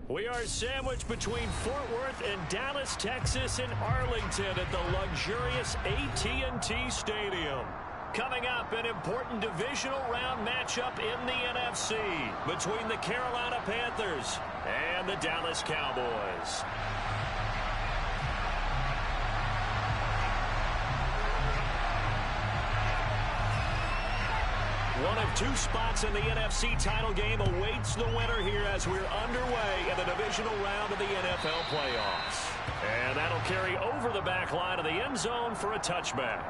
We are sandwiched between Fort Worth and Dallas, Texas, and Arlington at the luxurious AT&T Stadium. Coming up, an important divisional round matchup in the NFC between the Carolina Panthers and the Dallas Cowboys. One of two spots in the NFC title game awaits the winner here as we're underway in the divisional round of the NFL playoffs. And that'll carry over the back line of the end zone for a touchback.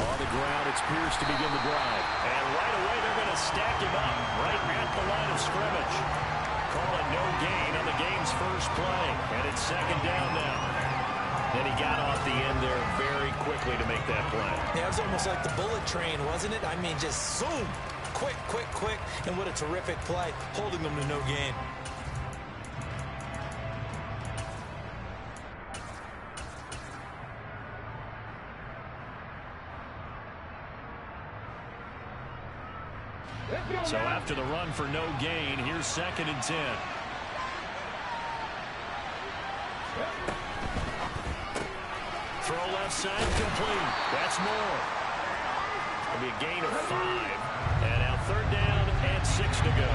On the ground, it's Pierce to begin the drive. And right away, they're going to stack him up right at the line of scrimmage. Call it no gain on the game's first play. And it's second down now. And he got off the end there very quickly to make that play. Yeah, it was almost like the bullet train, wasn't it? I mean, just zoom. Quick, quick, quick. And what a terrific play, holding them to no gain. So after the run for no gain, here's 2nd and 10. Throw left side complete. That's more. It'll be a gain of 5. And now 3rd down and 6 to go.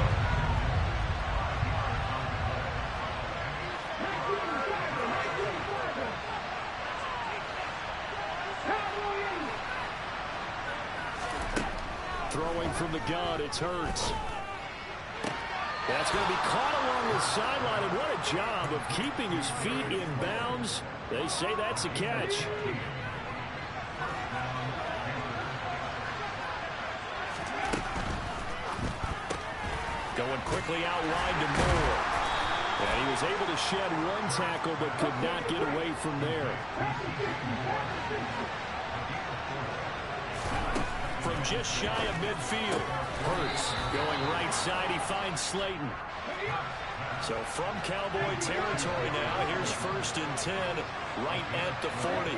Throwing from the gun, it's Hurts. That's going to be caught along the sideline, and what a job of keeping his feet in bounds. They say that's a catch. Going quickly out wide to Moore. And he was able to shed one tackle, but could not get away from there. From just shy of midfield, Hurts going right side. He finds Slayton. So from Cowboy territory now, here's 1st and 10 right at the 40.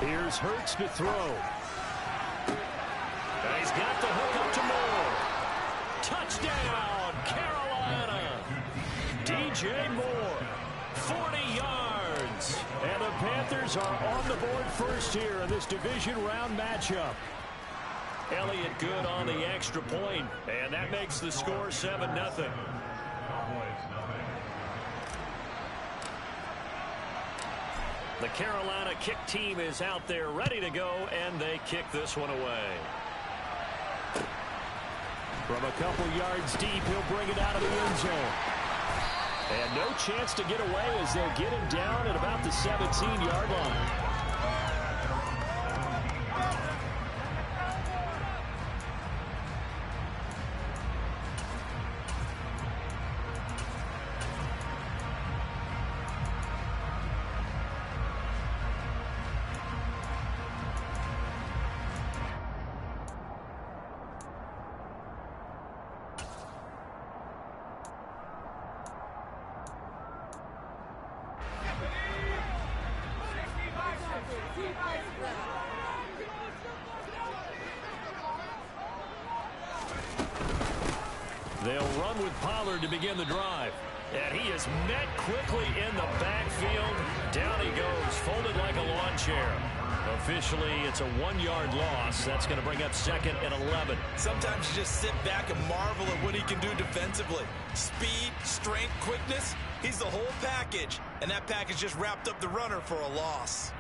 Here's Hurts to throw. And he's got the hook up to Moore. Touchdown, Carolina. DJ Moore, 40 yards. And the Panthers are on the board first here in this division round matchup. Elliott good on the extra point, and that makes the score 7-0. The Carolina kick team is out there ready to go, and they kick this one away. From a couple yards deep, he'll bring it out of the end zone. And no chance to get away as they'll get him down at about the 17-yard line. They'll run with Pollard to begin the drive. And he is met quickly in the backfield. Down he goes, folded like a lawn chair. Officially, it's a 1-yard loss. That's going to bring up 2nd and 11. Sometimes you just sit back and marvel at what he can do defensively. Speed, strength, quickness. He's the whole package. And that package just wrapped up the runner for a loss.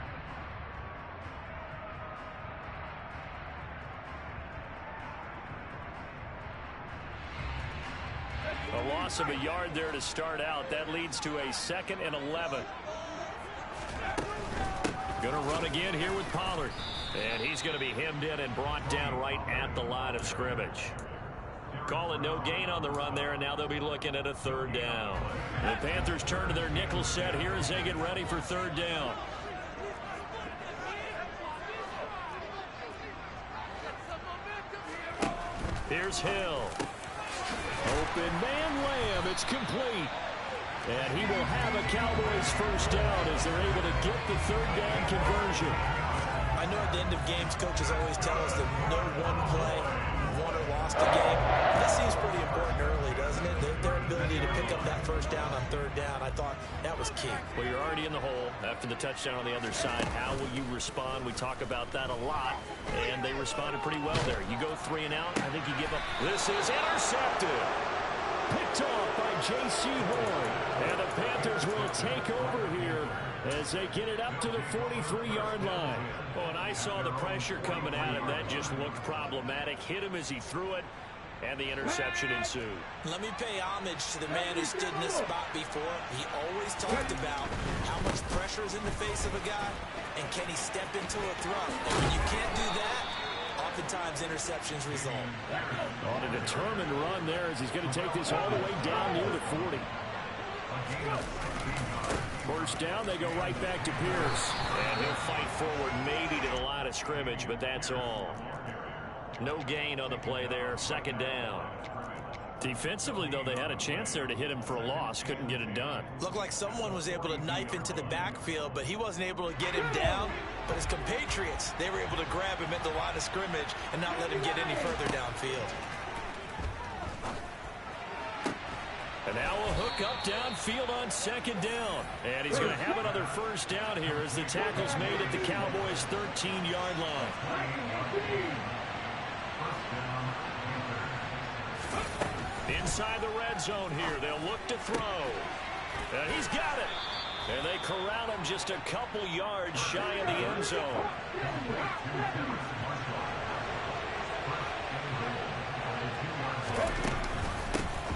A loss of a yard there to start out. That leads to a 2nd and 11. Going to run again here with Pollard. And he's going to be hemmed in and brought down right at the line of scrimmage. Calling no gain on the run there, and now they'll be looking at a third down. The Panthers turn to their nickel set here as they get ready for third down. Here's Hill. Open man Lamb. It's complete. And he will have a Cowboys first down as they're able to get the third down conversion. I know at the end of games, coaches always tell us that no one play won or lost a game. This seems pretty important early, doesn't it? Their ability to pick up that first down on third down, I thought that was key. Well, you're already in the hole after the touchdown on the other side. How will you respond? We talk about that a lot, and they responded pretty well there. You go 3 and out, I think you give up. This is intercepted. Picked off by J.C. Horn. And the Panthers will take over here as they get it up to the 43-yard line. Oh, and I saw the pressure coming at him. That just looked problematic. Hit him as he threw it, and the interception ensued. Let me pay homage to the man who stood in this spot before. He always talked about how much pressure is in the face of a guy, and can he step into a throw. And when you can't do that, oftentimes interceptions result. On a determined run there as he's going to take this all the way down near the 40. First down, they go right back to Pierce. And he'll fight forward maybe to the line of scrimmage, but that's all. No gain on the play there. Second down. Defensively, though, they had a chance there to hit him for a loss. Couldn't get it done. Looked like someone was able to knife into the backfield, but he wasn't able to get him down. But his compatriots, they were able to grab him at the line of scrimmage and not let him get any further downfield. And now a hook up downfield on second down. And he's going to have another first down here as the tackle's made at the Cowboys' 13-yard line. Inside the red zone here. They'll look to throw. And he's got it. And they corral him just a couple yards shy of the end zone.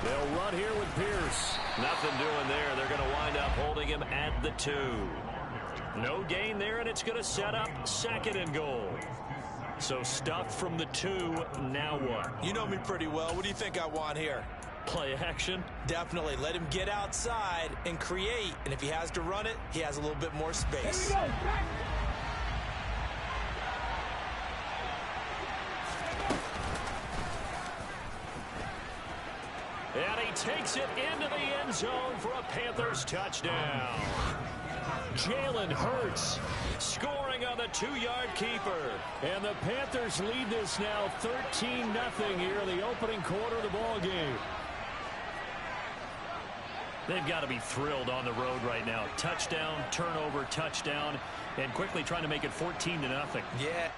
They'll run here with Pierce. Nothing doing there. They're going to wind up holding him at the 2. No gain there, and it's going to set up second and goal. So stuffed from the 2, now what? You know me pretty well. What do you think I want here? Play action? Definitely. Let him get outside and create. And if he has to run it, he has a little bit more space. And he takes it into the end zone for a Panthers touchdown. Jalen Hurts scoring on the 2-yard keeper. And the Panthers lead this now 13-0 here in the opening quarter of the ball game. They've got to be thrilled on the road right now. Touchdown, turnover, touchdown, and quickly trying to make it 14-0. Yeah.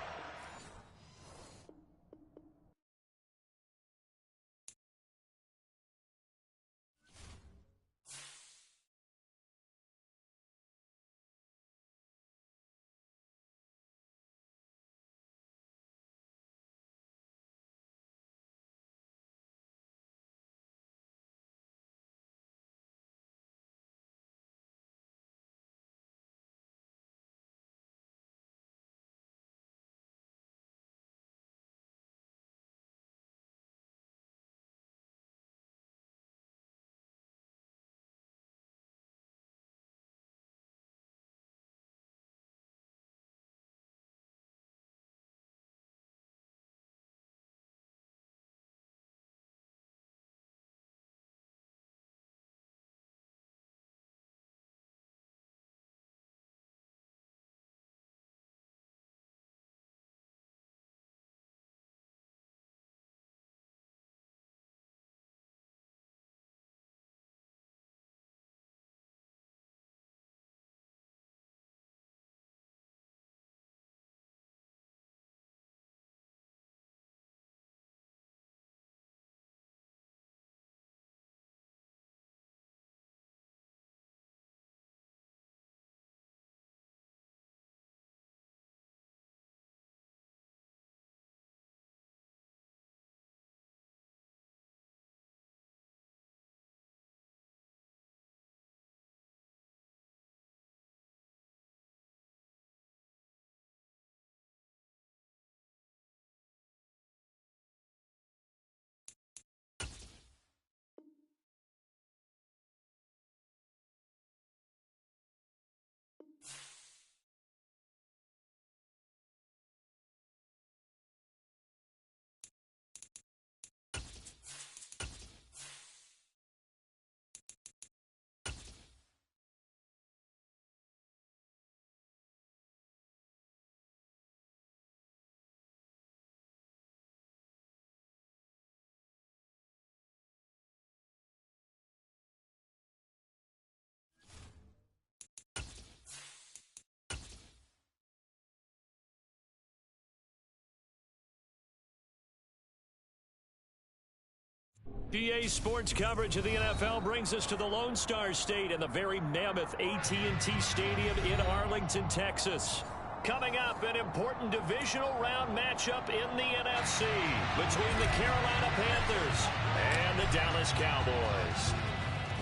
EA Sports coverage of the NFL brings us to the Lone Star State and the very mammoth AT&T Stadium in Arlington, Texas. Coming up, an important divisional round matchup in the NFC between the Carolina Panthers and the Dallas Cowboys.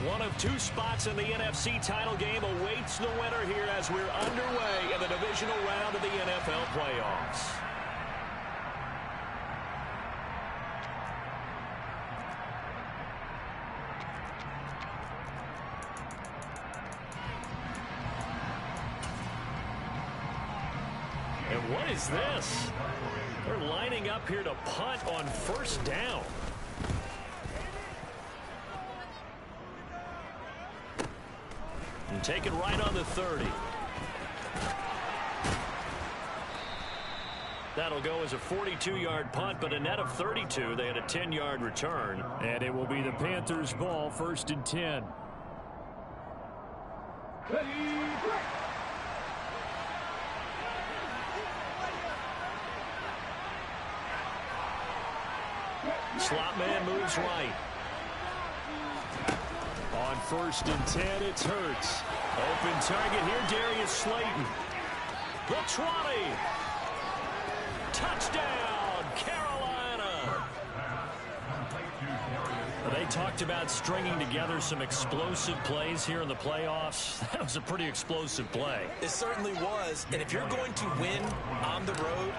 One of two spots in the NFC title game awaits the winner here as we're underway in the divisional round of the NFL playoffs. And what is this? They're lining up here to punt on first down. And take it right on the 30. That'll go as a 42-yard punt, but a net of 32. They had a 10-yard return. And it will be the Panthers' ball, 1st and 10. Slot man moves right. On 1st and 10, it's Hurts. Open target here, Darius Slayton. The 20. Touchdown, Carolina. They talked about stringing together some explosive plays here in the playoffs. That was a pretty explosive play. It certainly was. And if you're going to win on the road,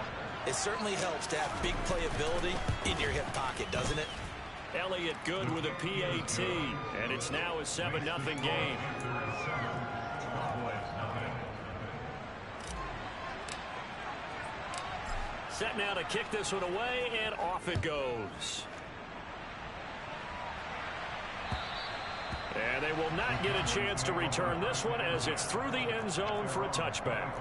it certainly helps to have big playability in your hip pocket, doesn't it? Elliott good with a PAT, and it's now a 7-0 game. Set now to kick this one away, and off it goes. And they will not get a chance to return this one as it's through the end zone for a touchback.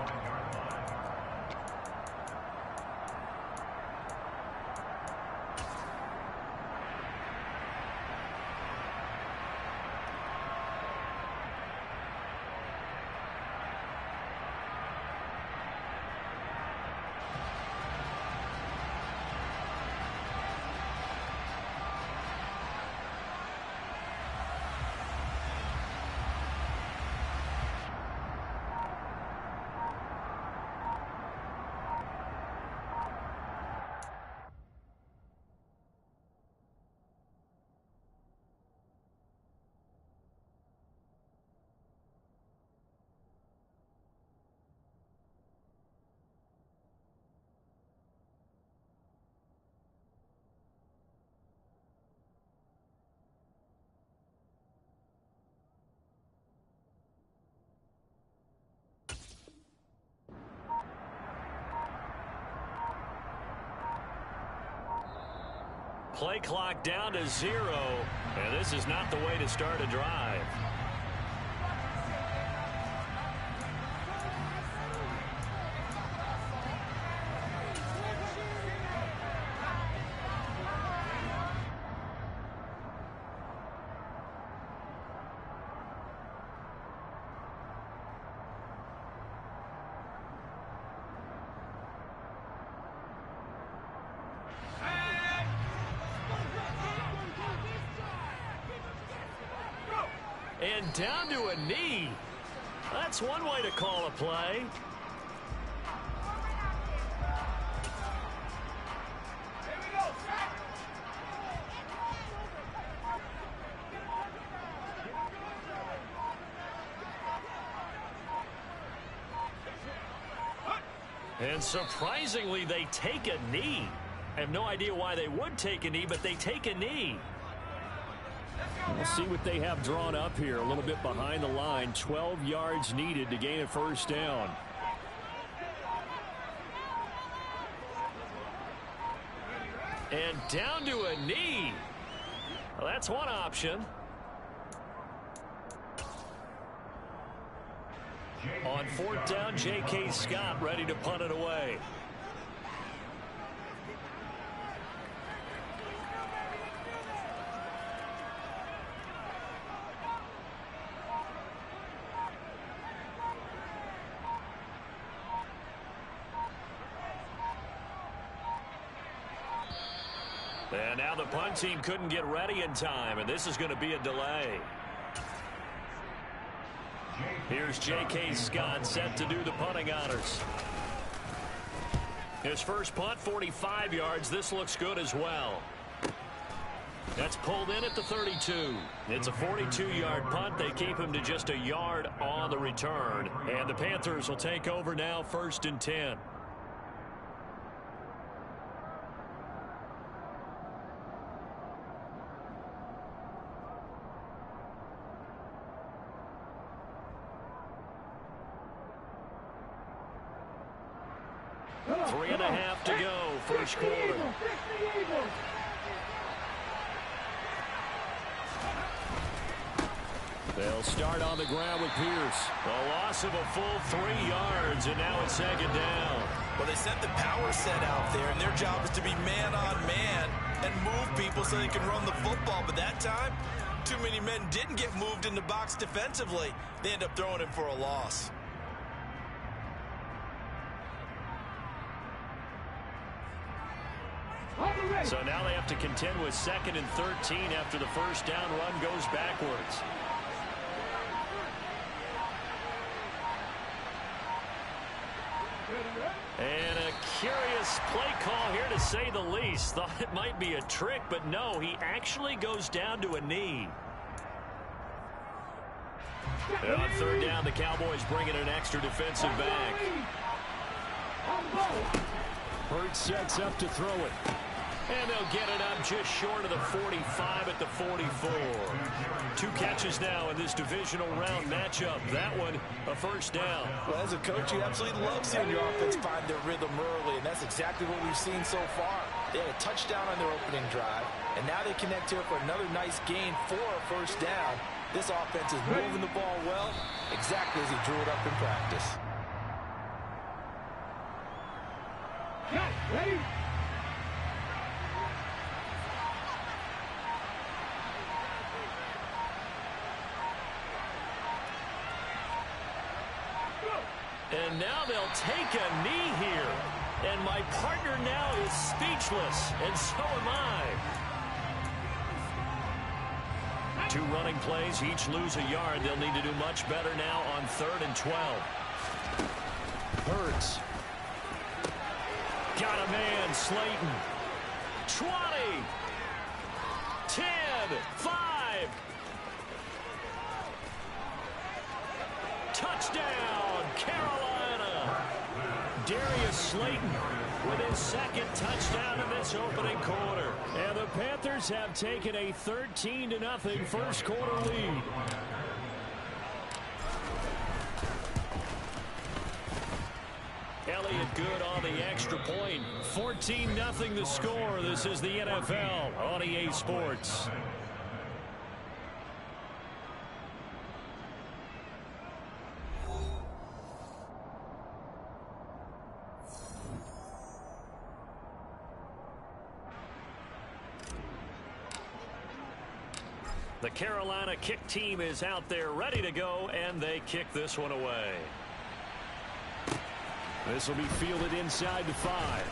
Play clock down to 0, and this is not the way to start a drive. And down to a knee. That's one way to call a play. And surprisingly, they take a knee. I have no idea why they would take a knee, but they take a knee. We'll see what they have drawn up here. A little bit behind the line. 12 yards needed to gain a first down. And down to a knee. Well, that's one option. On 4th down, J.K. Scott ready to punt it away. And now the punt team couldn't get ready in time, and this is going to be a delay. Here's J.K. Scott set to do the punting honors. His first punt, 45 yards. This looks good as well. That's pulled in at the 32. It's a 42-yard punt. They keep him to just a yard on the return. And the Panthers will take over now, 1st and 10. Three and a half to go, first quarter. They'll start on the ground with Pierce. A loss of a full 3 yards, and now it's 2nd down. Well, they sent the power set out there, and their job is to be man-on-man and move people so they can run the football. But that time, too many men didn't get moved in the box defensively. They end up throwing him for a loss. So now they have to contend with 2nd and 13 after the first down run goes backwards. And a curious play call here, to say the least. Thought it might be a trick, but no, he actually goes down to a knee. And on 3rd down, the Cowboys bring in an extra defensive back. Hurts sets up to throw it. And they'll get it up just short of the 45 at the 44. 2 catches now in this divisional round matchup. That one, a first down. Well, as a coach, you absolutely love seeing your offense find their rhythm early, and that's exactly what we've seen so far. They had a touchdown on their opening drive, and now they connect here for another nice gain for a first down. This offense is moving the ball well, exactly as he drew it up in practice. Ready? And now they'll take a knee here. And my partner now is speechless, and so am I. 2 running plays, each lose a yard. They'll need to do much better now on 3rd and 12. Hurts. Got a man, Slayton. 20. 10. 5. Touchdown, Carolina. Darius Slayton with his 2nd touchdown in this opening quarter. And the Panthers have taken a 13-0 first quarter lead. Elliott good on the extra point. 14-0 the score. This is the NFL on EA Sports. The Carolina kick team is out there ready to go, and they kick this one away. This will be fielded inside the 5.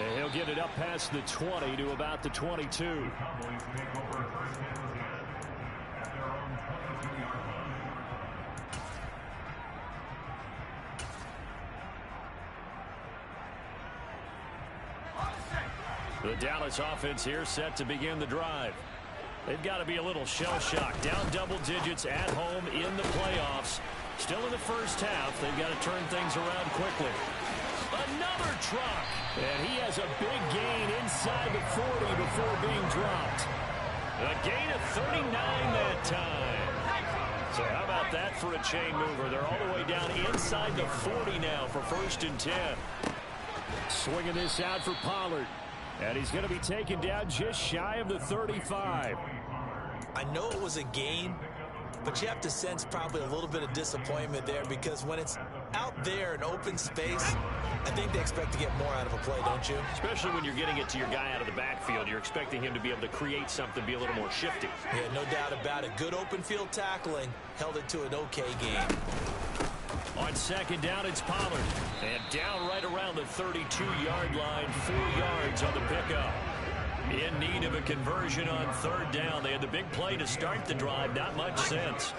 And he'll get it up past the 20 to about the 22. The Dallas offense here set to begin the drive. They've got to be a little shell-shocked. Down double digits at home in the playoffs. Still in the first half. They've got to turn things around quickly. Another truck. And he has a big gain inside the 40 before being dropped. A gain of 39 that time. So how about that for a chain mover? They're all the way down inside the 40 now for 1st and 10. Swinging this out for Pollard. And he's going to be taken down just shy of the 35. I know it was a gain, but you have to sense probably a little bit of disappointment there, because when it's out there in open space, I think they expect to get more out of a play, don't you? Especially when you're getting it to your guy out of the backfield. You're expecting him to be able to create something, be a little more shifty. Yeah, no doubt about it. Good open field tackling held it to an okay game. On 2nd down, it's Pollard. And down right around the 32-yard line, 4 yards on the pickup. In need of a conversion on third down. They had the big play to start the drive. Not much sense.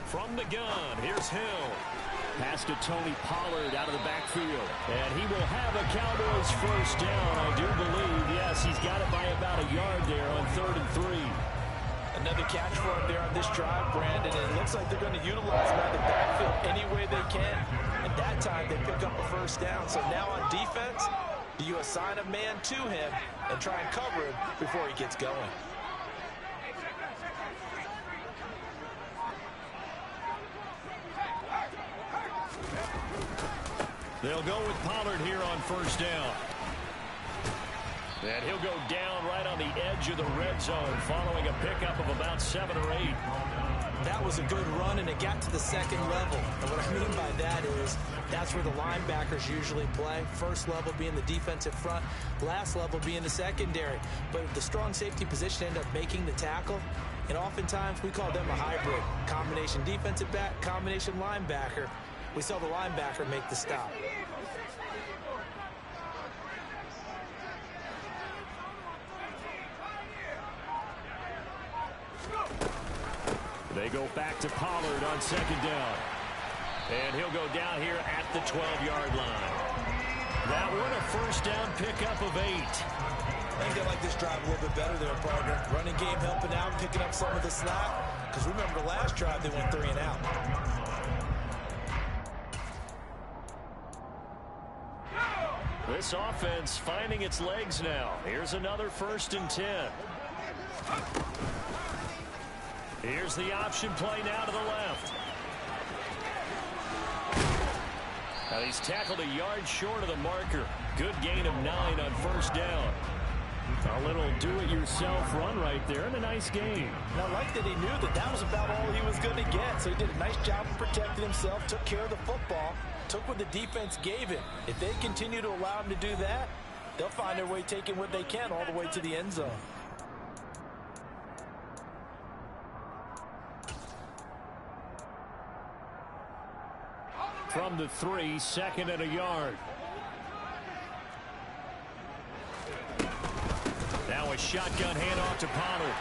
From the gun, here's Hill. Pass to Tony Pollard out of the backfield. And he will have a Cowboys first down, I do believe. Yes, he's got it by about a yard there on 3rd and 3. Another catch for him there on this drive, Brandon. And it looks like they're going to utilize him out of the backfield any way they can. And that time they pick up a first down. So now on defense, do you assign a man to him and try and cover him before he gets going? They'll go with Pollard here on first down. And he'll go down right on the edge of the red zone following a pickup of about 7 or 8. That was a good run, and it got to the second level. And what I mean by that is that's where the linebackers usually play. First level being the defensive front, last level being the secondary. But if the strong safety position end up making the tackle, and oftentimes we call them a hybrid. Combination defensive back, combination linebacker. We saw the linebacker make the stop. They go back to Pollard on second down. And he'll go down here at the 12-yard line. That one a first down pickup of 8. I think they like this drive a little bit better there, partner. Running game helping out, picking up some of the slack. Because remember the last drive, they went 3 and out. This offense finding its legs now. Here's another 1st and 10. Here's the option play now to the left. Now he's tackled a yard short of the marker. Good gain of 9 on first down. A little do-it-yourself run right there and a nice game. And I like that he knew that that was about all he was going to get. So he did a nice job of protecting himself, took care of the football, took what the defense gave him. If they continue to allow him to do that, they'll find their way taking what they can all the way to the end zone. From the 3, 2nd and a yard. Now a shotgun handoff to Pollard.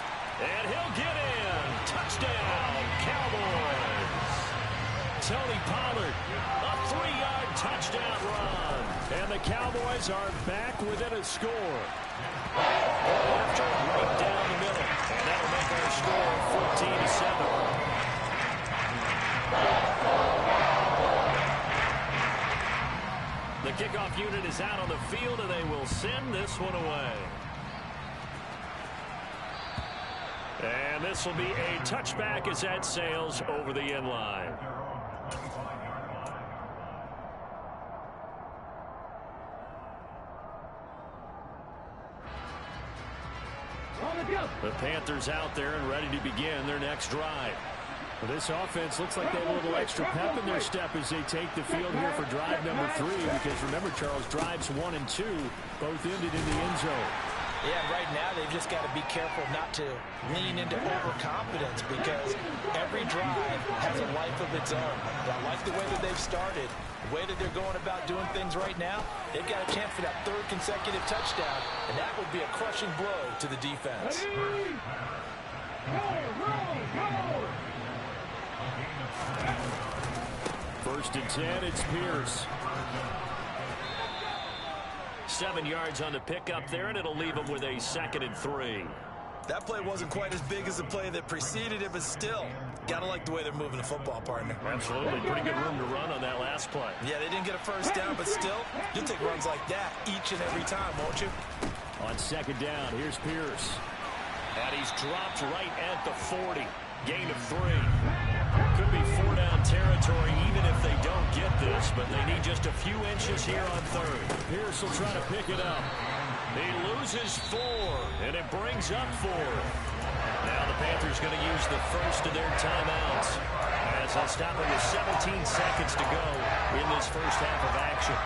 And he'll get in. Touchdown, Cowboys. Tony Pollard, a 3-yard touchdown run. And the Cowboys are back within a score. After right down the middle. And that'll make our score 14-7. The kickoff unit is out on the field, and they will send this one away. And this will be a touchback as that sails over the end line. The Panthers out there and ready to begin their next drive. Well, this offense looks like they have a little extra pep in their step as they take the field here for drive number 3. Because remember, Charles, drives 1 and 2 both ended in the end zone. Yeah, right now they've just got to be careful not to lean into overconfidence because every drive has a life of its own. I like the way that they've started, the way that they're going about doing things right now. They've got a chance for that 3rd consecutive touchdown, and that would be a crushing blow to the defense. First and 10, it's Pierce. 7 yards on the pickup there, and it'll leave them with a 2nd and 3. That play wasn't quite as big as the play that preceded it, but still, gotta like the way they're moving the football, partner. Absolutely. Pretty good room to run on that last play. Yeah, they didn't get a first down, but still, you'll take runs like that each and every time, won't you? On 2nd down, here's Pierce. And he's dropped right at the 40. Gain of 3. Could be 4-down territory even if they don't get this, but they need just a few inches here on 3rd. Pierce will try to pick it up. He loses 4, and it brings up 4. Now the Panthers going to use the first of their timeouts as they'll stop it with 17 seconds to go in this first half of action.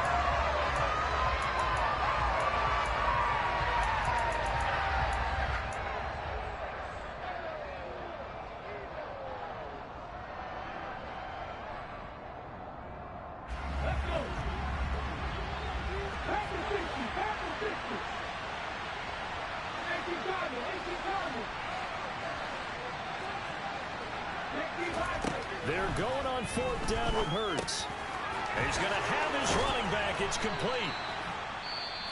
They're going on 4th down with Hurts. He's going to have his running back. It's complete.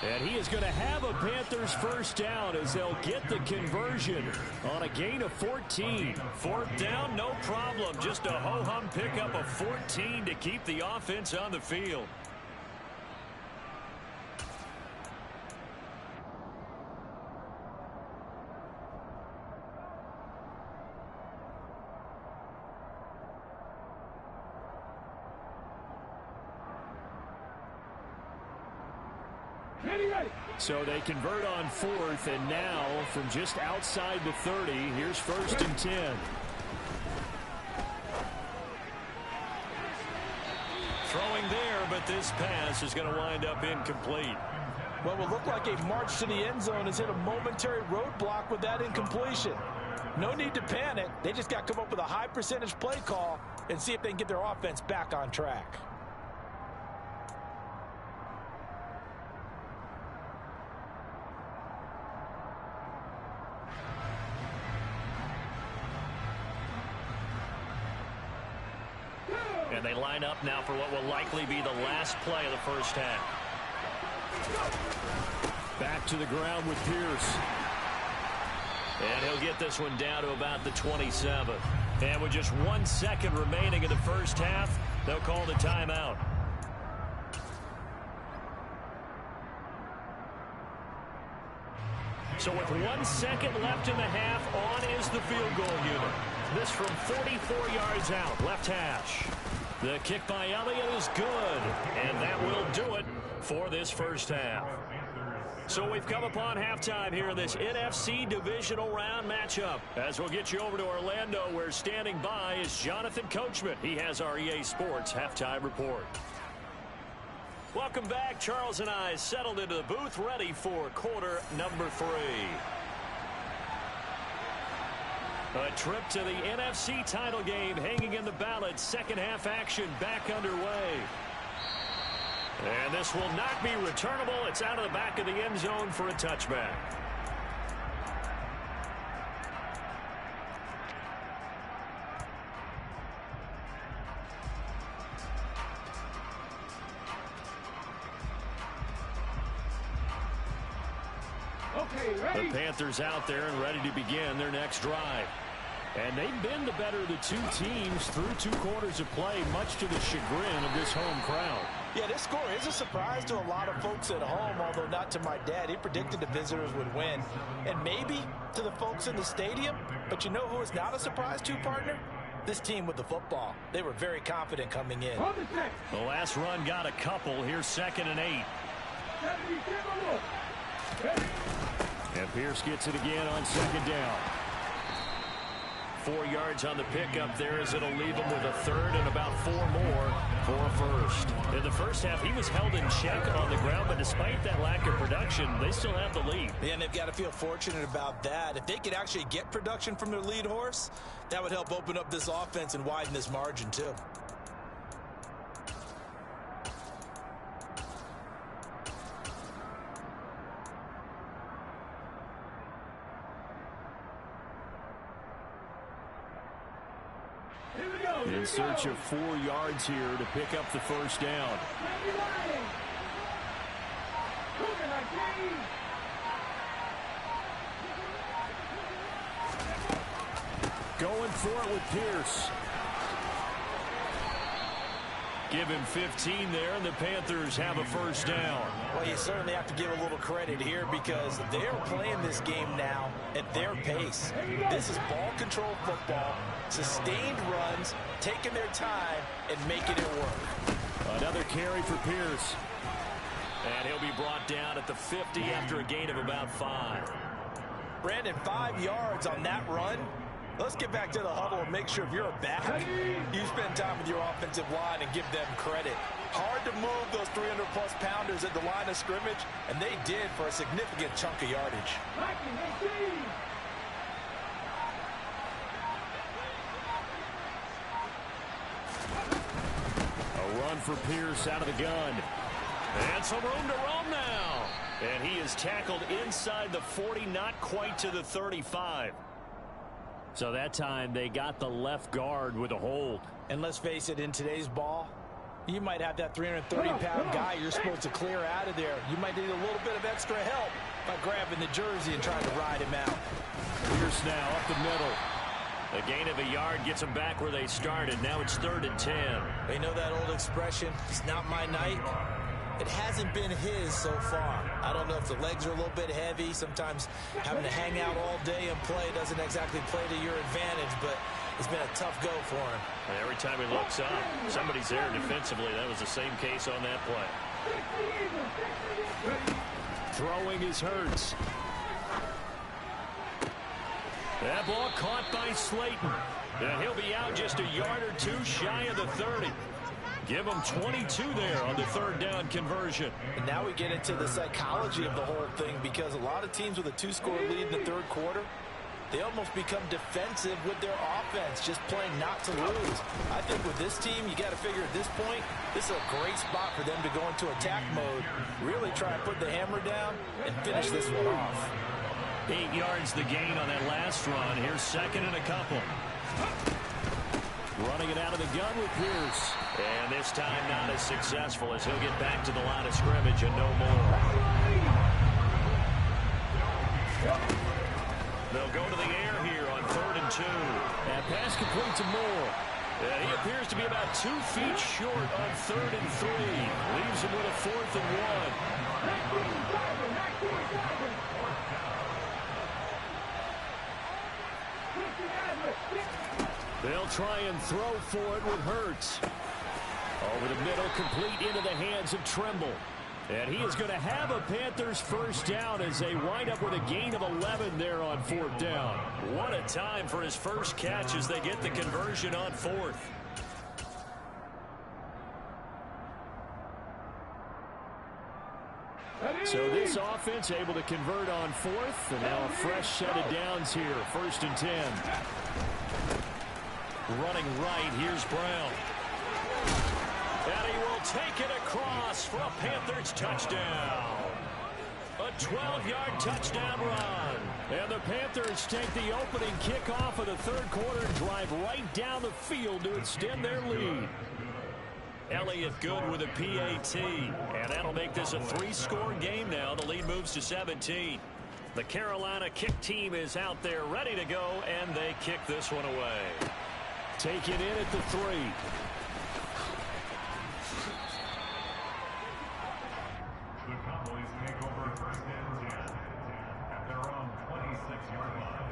And he is going to have a Panthers first down as they'll get the conversion on a gain of 14. 4th down, no problem. Just a ho-hum pickup of 14 to keep the offense on the field. So they convert on 4th, and now from just outside the 30, here's 1st and 10. Throwing there, but this pass is going to wind up incomplete. What will look like a march to the end zone has hit a momentary roadblock with that incompletion. No need to panic. They just got to come up with a high percentage play call and see if they can get their offense back on track. And they line up now for what will likely be the last play of the first half. Back to the ground with Pierce. And he'll get this one down to about the 27. And with just 1 second remaining in the first half, they'll call the timeout. So with 1 second left in the half, on is the field goal unit. This from 44 yards out, left hash. The kick by Elliott is good, and that will do it for this first half. So we've come upon halftime here in this NFC divisional round matchup. As we'll get you over to Orlando, where standing by is Jonathan Coachman. He has our EA Sports halftime report. Welcome back. Charles and I settled into the booth, ready for quarter number 3. A trip to the NFC title game hanging in the balance. Second half action back underway. And this will not be returnable. It's out of the back of the end zone for a touchback. The Panthers out there and ready to begin their next drive. And they've been the better of the two teams through 2 quarters of play, much to the chagrin of this home crowd. Yeah, this score is a surprise to a lot of folks at home, although not to my dad. He predicted the visitors would win. And maybe to the folks in the stadium. But you know who is not a surprise to, partner? This team with the football. They were very confident coming in. The last run got a couple. Here's 2nd and 8. And Pierce gets it again on 2nd down. 4 yards on the pickup there as it'll leave him with a 3rd and about 4 more for a first. In the first half, he was held in check on the ground, but despite that lack of production, they still have the lead. Yeah, and they've got to feel fortunate about that. If they could actually get production from their lead horse, that would help open up this offense and widen this margin too. In search of 4 yards here to pick up the first down. Going for it with Pierce. Give him 15 there, and the Panthers have a first down. Well, you certainly have to give a little credit here because they're playing this game now at their pace. This is ball control football, sustained runs, taking their time, and making it work. Another carry for Pierce. And he'll be brought down at the 50 after a gain of about 5. Brandon, 5 yards on that run. Let's get back to the huddle and make sure if you're a back, you spend time with your offensive line and give them credit. Hard to move those 300-plus pounders at the line of scrimmage, and they did for a significant chunk of yardage. A run for Pierce out of the gun. And some room to roam now. And he is tackled inside the 40, not quite to the 35. So that time they got the left guard with a hold. And let's face it, in today's ball, you might have that 330-pound guy you're supposed to clear out of there. You might need a little bit of extra help by grabbing the jersey and trying to ride him out. Pierce now up the middle. A gain of a yard gets them back where they started. Now it's 3rd and 10. They know that old expression, it's not my night. It hasn't been his so far. I don't know if the legs are a little bit heavy. Sometimes having to hang out all day and play doesn't exactly play to your advantage, but it's been a tough go for him. And every time he looks up, somebody's there defensively. That was the same case on that play. Throwing is Hurts. That ball caught by Slayton. And he'll be out just a yard or two shy of the 30. Give him 22 there on the 3rd down conversion. And now we get into the psychology of the whole thing, because a lot of teams with a 2-score lead in the 3rd quarter, they almost become defensive with their offense, just playing not to lose. I think with this team, you got to figure at this point, this is a great spot for them to go into attack mode, really try and put the hammer down and finish this one off. 8 yards the gain on that last run. Here's 2nd and a couple. Running it out of the gun with Pierce. And this time not as successful, as he'll get back to the line of scrimmage and no more. They'll go to the air here on 3rd and 2. That pass complete to Moore. And he appears to be about 2 feet short on 3rd and 3. Leaves him with a 4th and 1. They'll try and throw for it with Hurts. Over the middle, complete into the hands of Trimble. And he is going to have a Panthers 1st down as they wind up with a gain of 11 there on 4th down. What a time for his first catch as they get the conversion on 4th. So this offense able to convert on 4th, and now a fresh set of downs here, 1st and 10. Running right, here's Brown. And he will take it across for a Panthers touchdown. A 12-yard touchdown run. And the Panthers take the opening kickoff of the 3rd quarter and drive right down the field to extend their lead. Elliott good with a PAT. And that'll make this a 3-score game now. The lead moves to 17. The Carolina kick team is out there ready to go, and they kick this one away. Take it in at the 3. The Cowboys take over 1st and 10 at their own 26-yard line.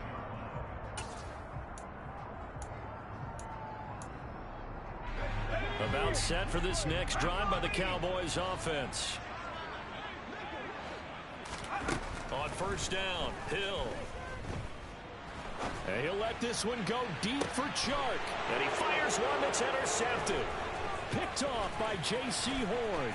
About set for this next drive by the Cowboys offense. On 1st down, Hill. And he'll let this one go deep for Chark. And he fires one that's intercepted. Picked off by J.C. Horn.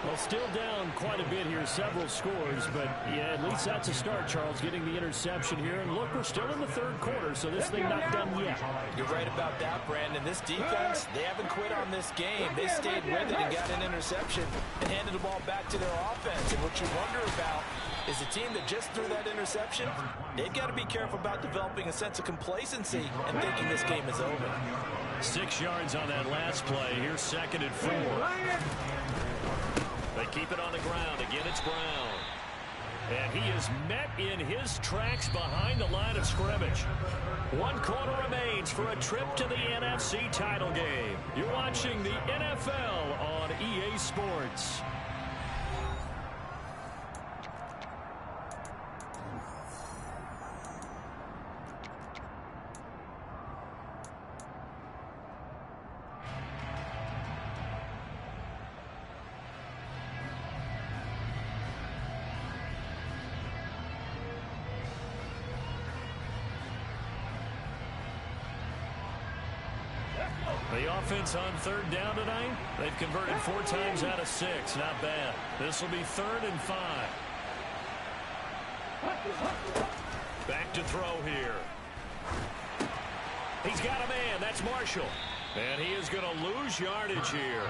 Well, still down quite a bit here, several scores, but yeah, at least that's a start, Charles, getting the interception here. And look, we're still in the 3rd quarter, so this thing not done yet. You're right about that, Brandon. This defense, they haven't quit on this game. They stayed with it and got an interception and handed the ball back to their offense. And what you wonder about is the team that just threw that interception, they've got to be careful about developing a sense of complacency and thinking this game is over. 6 yards on that last play. Here's 2nd and 4. They keep it on the ground. Again, it's Brown. And he is met in his tracks behind the line of scrimmage. 1 quarter remains for a trip to the NFC title game. You're watching the NFL on EA Sports. The offense on 3rd down tonight, they've converted 4 times out of 6. Not bad. This will be 3rd and 5. Back to throw here. He's got a man. That's Marshall. And he is going to lose yardage here.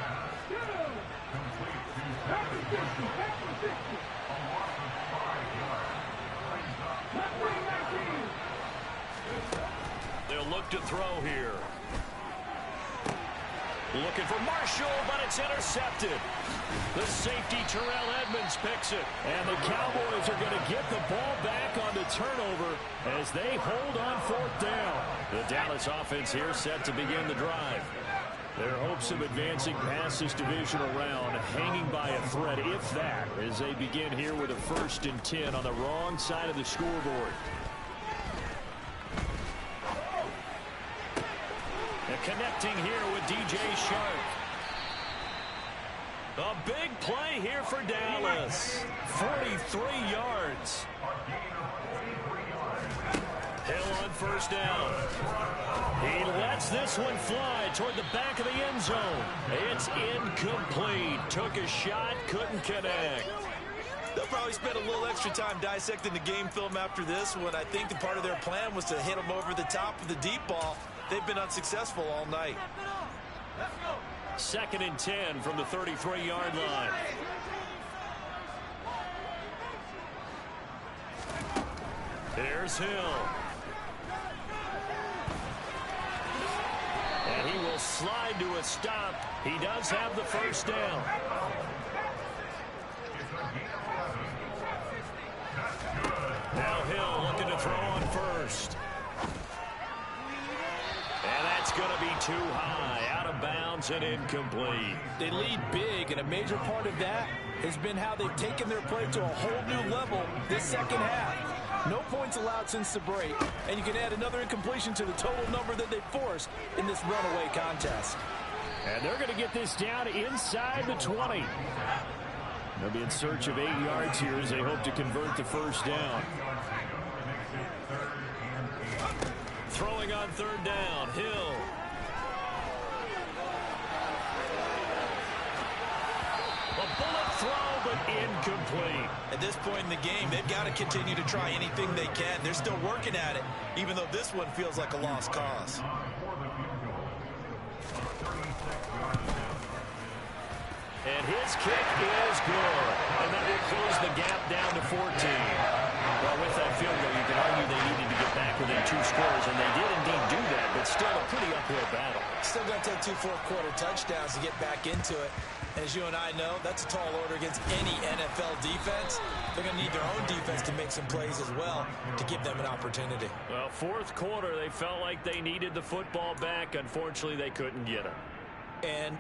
They'll look to throw here. Looking for Marshall, but it's intercepted. The safety, Terrell Edmonds, picks it. And the Cowboys are going to get the ball back on the turnover as they hold on 4th down. The Dallas offense here set to begin the drive. Their hopes of advancing past this divisional round hanging by a thread, if that, as they begin here with a 1st and 10 on the wrong side of the scoreboard. And connecting here with DJ Shark. A big play here for Dallas. 43 yards. Hill on 1st down. He lets this one fly toward the back of the end zone. It's incomplete. Took a shot, couldn't connect. They'll probably spend a little extra time dissecting the game film after this one. I think the part of their plan was to hit them over the top of the deep ball. They've been unsuccessful all night. 2nd and 10 from the 33-yard line. Here's Hill. And he will slide to a stop. He does have the 1st down. Now Hill looking to throw on 1st. And that's going to be too high, out of bounds and incomplete. They lead big, and a major part of that has been how they've taken their play to a whole new level this 2nd half. No points allowed since the break, and you can add another incompletion to the total number that they forced in this runaway contest. And they're going to get this down inside the 20. They'll be in search of 8 yards here as they hope to convert the 1st down. Throwing on 3rd down, Hill. A bullet throw, but incomplete. At this point in the game, they've got to continue to try anything they can. They're still working at it, even though this one feels like a lost cause. And his kick is good. And that will close the gap down to 14. Well, with that field goal, you can argue they needed to get back within 2 scores, and they did indeed do that, but still a pretty uphill battle. Still got to take 2 fourth-quarter touchdowns to get back into it. As you and I know, that's a tall order against any NFL defense. They're going to need their own defense to make some plays as well to give them an opportunity. Well, 4th quarter, they felt like they needed the football back. Unfortunately, they couldn't get it. And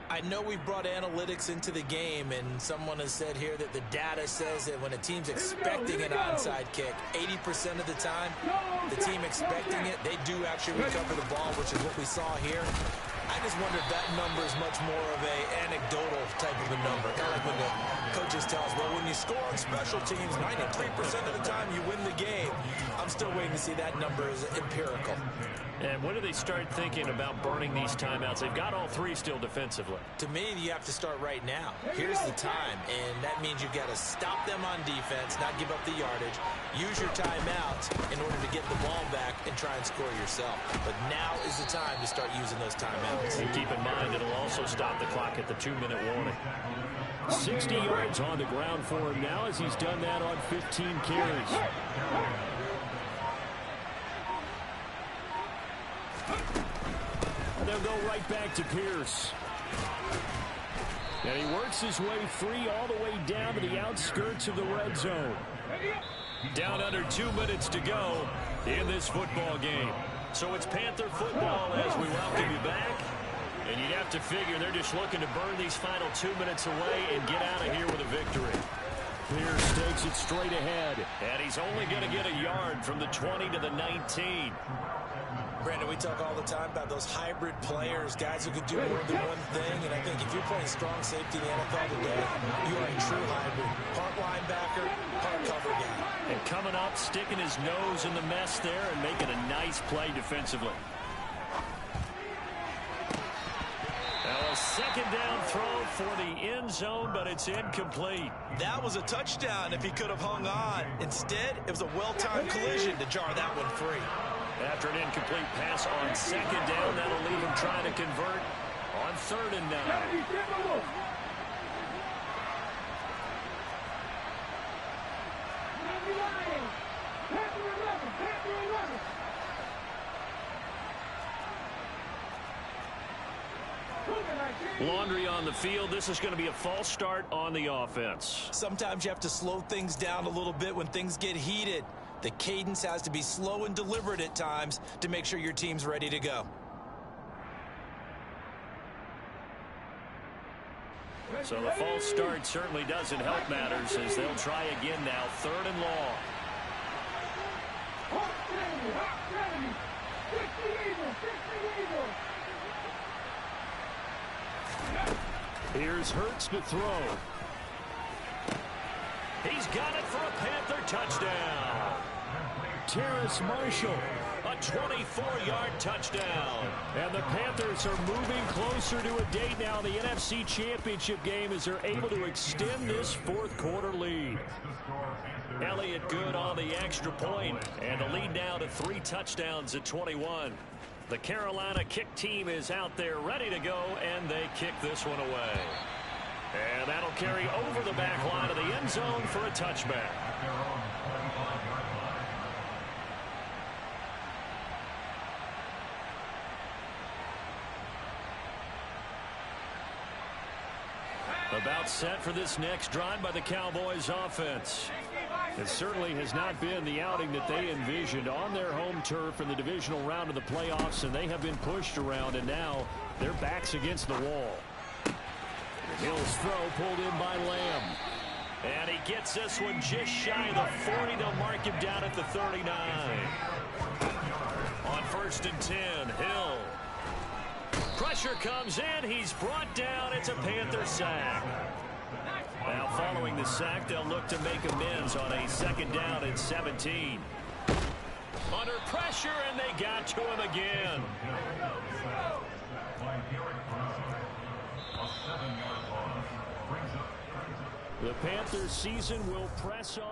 I know we've brought analytics into the game, and someone has said here that the data says that when a team's expecting an onside kick, 80% of the time, the team expecting it, they do actually recover the ball, which is what we saw here. I just wonder if that number is much more of a anecdotal type of a number. Kind of like when the coaches tell us, well, when you score on special teams, 93% of the time you win the game. I'm still waiting to see that number as empirical. And when do they start thinking about burning these timeouts? They've got all 3 still defensively. To me, you have to start right now. Here's the time, and that means you've got to stop them on defense, not give up the yardage, use your timeouts in order to get the ball back and try and score yourself. But now is the time to start using those timeouts. And keep in mind, it'll also stop the clock at the 2-minute warning. 60 yards on the ground for him now as he's done that on 15 carries. They'll go right back to Pierce. And he works his way free all the way down to the outskirts of the red zone. Down under 2 minutes to go in this football game. So it's Panther football as we welcome you back. And you'd have to figure they're just looking to burn these final 2 minutes away and get out of here with a victory. Pierce takes it straight ahead. And he's only going to get a yard from the 20 to the 19. Brandon, we talk all the time about those hybrid players, guys who can do more than one thing. And I think if you're playing strong safety in the NFL today, you are a true hybrid. Part linebacker, part cover guy. And coming up, sticking his nose in the mess there and making a nice play defensively. Now a 2nd down throw for the end zone, but it's incomplete. That was a touchdown if he could have hung on. Instead, it was a well-timed collision to jar that one free. After an incomplete pass on 2nd down, that'll leave him trying to convert on 3rd and 9. Laundry on the field. This is going to be a false start on the offense. Sometimes you have to slow things down a little bit when things get heated. The cadence has to be slow and deliberate at times to make sure your team's ready to go. So the false start certainly doesn't help matters as they'll try again now. 3rd and long. Here's Hurts to throw. He's got it for a Panther touchdown. Terrace Marshall, a 24-yard touchdown. And the Panthers are moving closer to a date now, the NFC Championship game, as they're able to extend this 4th quarter lead. Elliott good on the extra point, and the lead now to 3 touchdowns at 21. The Carolina kick team is out there ready to go, and they kick this one away. And that'll carry over the back line of the end zone for a touchback. About set for this next drive by the Cowboys offense. It certainly has not been the outing that they envisioned on their home turf in the divisional round of the playoffs, and they have been pushed around, and now their backs against the wall. Hill's throw pulled in by Lamb. And he gets this one just shy of the 40. They'll mark him down at the 39. On 1st and 10, Hill. Pressure comes in. He's brought down. It's a Panther sack. Now following the sack, they'll look to make amends on a 2nd down and 17. Under pressure, and they got to him again. The Panthers season will press on.